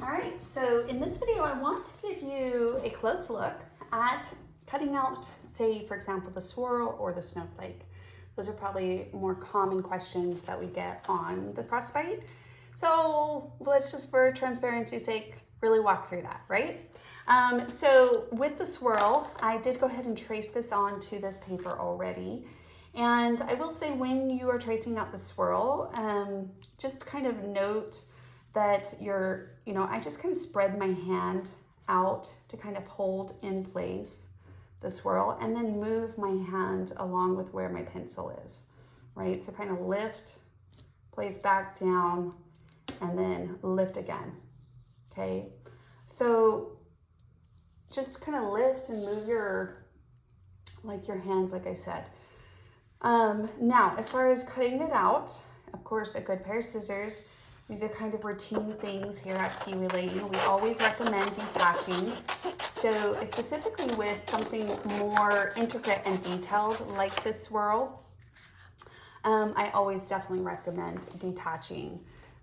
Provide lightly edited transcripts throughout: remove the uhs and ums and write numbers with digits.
All right, so in this video, I want to give you a close look at cutting out, say, for example, the swirl or the snowflake. Those are probably more common questions that we get on the Frostbite. So let's just, for transparency's sake, really walk through that, right? So with the swirl, I did go ahead and trace this onto this paper already. And I will say when you are tracing out the swirl, just kind of note that I just kind of spread my hand out to kind of hold in place the swirl and then move my hand along with where my pencil is, right? So kind of lift, place back down, and then lift again, okay? So just kind of lift and move your hands, like I said. Now, as far as cutting it out, of course, a good pair of scissors. These are kind of routine things here at Kiwilane. We always recommend detaching. So specifically with something more intricate and detailed like this swirl, I always definitely recommend detaching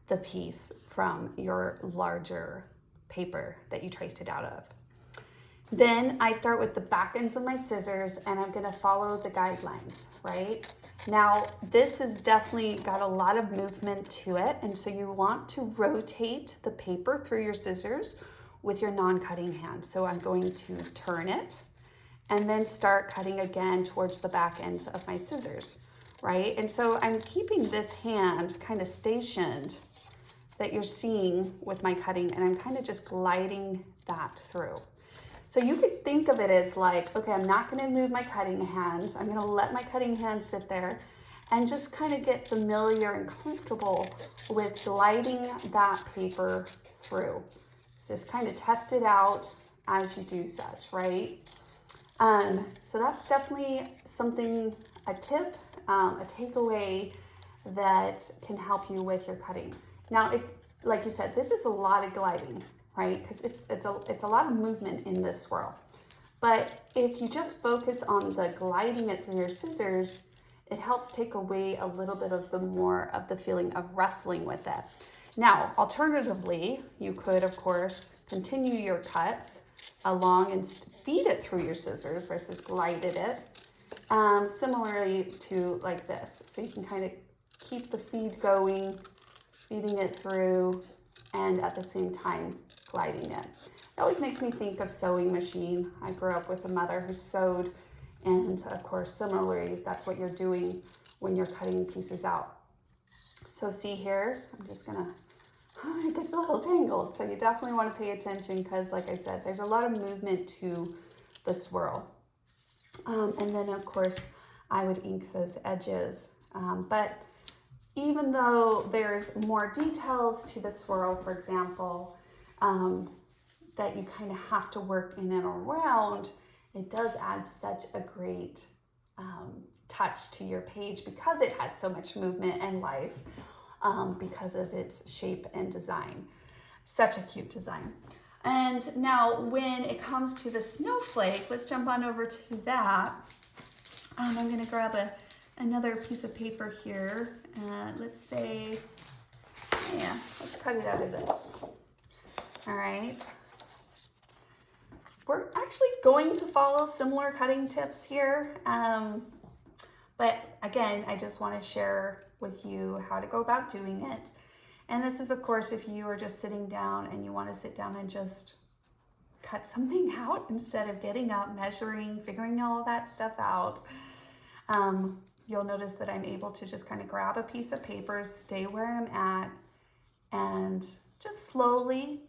the piece from your larger paper that you traced it out of. Then I start with the back ends of my scissors and I'm gonna follow the guidelines, right? Now, this has definitely got a lot of movement to it, and so you want to rotate the paper through your scissors with your non-cutting hand. So I'm going to turn it and then start cutting again towards the back ends of my scissors, right? And so I'm keeping this hand kind of stationed that you're seeing with my cutting, and I'm kind of just gliding that through. So you could think of it as like, okay, I'm not gonna move my cutting hand. I'm gonna let my cutting hand sit there and just kind of get familiar and comfortable with gliding that paper through. So just kind of test it out as you do such, right? So that's definitely something, a tip, a takeaway that can help you with your cutting. Now, if, like you said, this is a lot of gliding, right? Because it's a lot of movement in this swirl. But if you just focus on the gliding it through your scissors, it helps take away a little bit of the feeling of wrestling with it. Now, alternatively, you could, of course, continue your cut along and feed it through your scissors versus glided it, similarly to like this. So you can kind of keep the feed going, feeding it through, and at the same time, gliding it. It always makes me think of sewing machine. I grew up with a mother who sewed, and of course, similarly, that's what you're doing when you're cutting pieces out. So see here, I'm just gonna, it gets a little tangled, so you definitely want to pay attention because, like I said, there's a lot of movement to the swirl. And then, of course, I would ink those edges. But even though there's more details to the swirl, for example, that you kind of have to work in and around, it does add such a great touch to your page because it has so much movement and life because of its shape and design. Such a cute design. And now when it comes to the snowflake, let's jump on over to that. I'm going to grab another piece of paper here. Let's say, yeah, let's cut it out of this. All right. We're actually going to follow similar cutting tips here. But again, I just want to share with you how to go about doing it. And this is, of course, if you are just sitting down and you want to sit down and just cut something out instead of getting up, measuring, figuring all of that stuff out. You'll notice that I'm able to just kind of grab a piece of paper, stay where I'm at, and just slowly,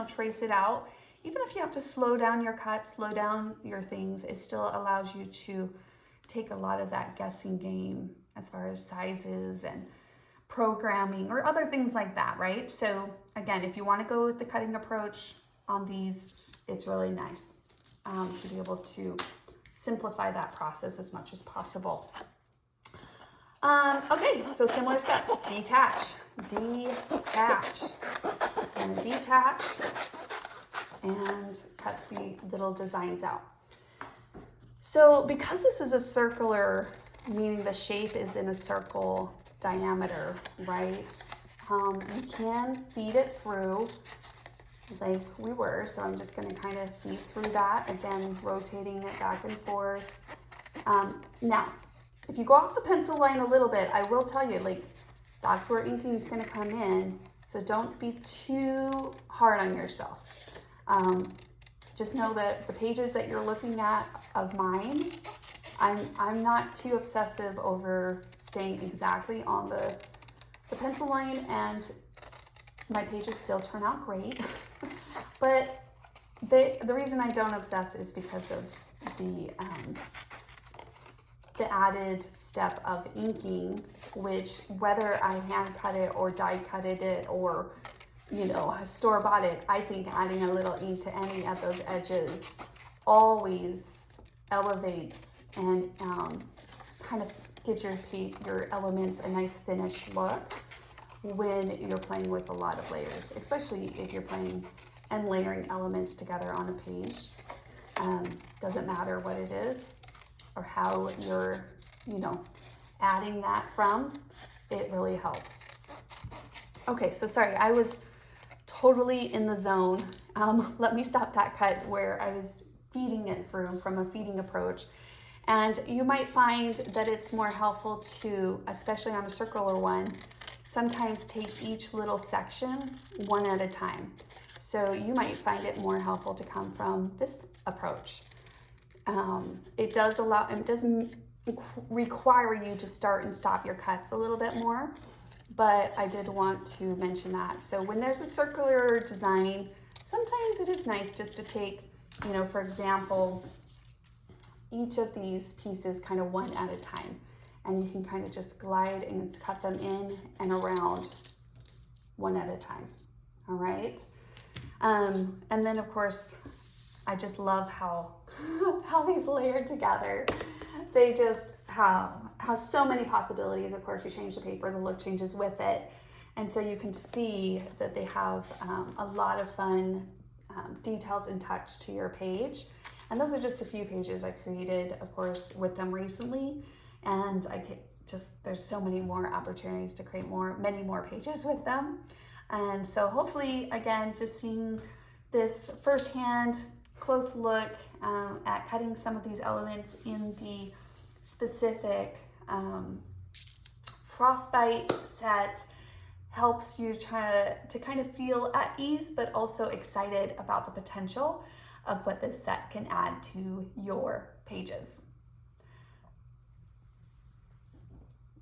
trace it out. Even if you have to slow down your cut, slow down your things, it still allows you to take a lot of that guessing game as far as sizes and programming or other things like that, right? So again, if you want to go with the cutting approach on these, it's really nice to be able to simplify that process as much as possible. Okay, so similar steps. Detach, and detach, and cut the little designs out. So because this is a circular, meaning the shape is in a circle diameter, right? You can feed it through like we were. So I'm just gonna kind of feed through that, again, rotating it back and forth. Now, if you go off the pencil line a little bit, I will tell you, like, that's where inking is gonna come in. So don't be too hard on yourself. Just know that the pages that you're looking at of mine, I'm not too obsessive over staying exactly on the pencil line, and my pages still turn out great. But the reason I don't obsess is because of the added step of inking, which whether I hand cut it or die cutted it or, you know, store bought it, I think adding a little ink to any of those edges always elevates and kind of gives your elements a nice finished look when you're playing with a lot of layers, especially if you're playing and layering elements together on a page. Doesn't matter what it is or how you're, you know, adding that from, it really helps. Okay, so sorry, I was totally in the zone. Let me stop that cut where I was feeding it through from a feeding approach. And you might find that it's more helpful to, especially on a circular one, sometimes take each little section one at a time. So you might find it more helpful to come from this approach. It doesn't require you to start and stop your cuts a little bit more, but I did want to mention that. So when there's a circular design, sometimes it is nice just to take, you know, for example, each of these pieces kind of one at a time, and you can kind of just glide and cut them in and around one at a time. All right. And then of course, I just love how these layer together. They just have so many possibilities. Of course, you change the paper, the look changes with it. And so you can see that they have a lot of fun details and touch to your page. And those are just a few pages I created, of course, with them recently. And there's so many more opportunities to create many more pages with them. And so hopefully, again, just seeing this firsthand close look at cutting some of these elements in the specific Frostbite set helps you try to kind of feel at ease, but also excited about the potential of what this set can add to your pages.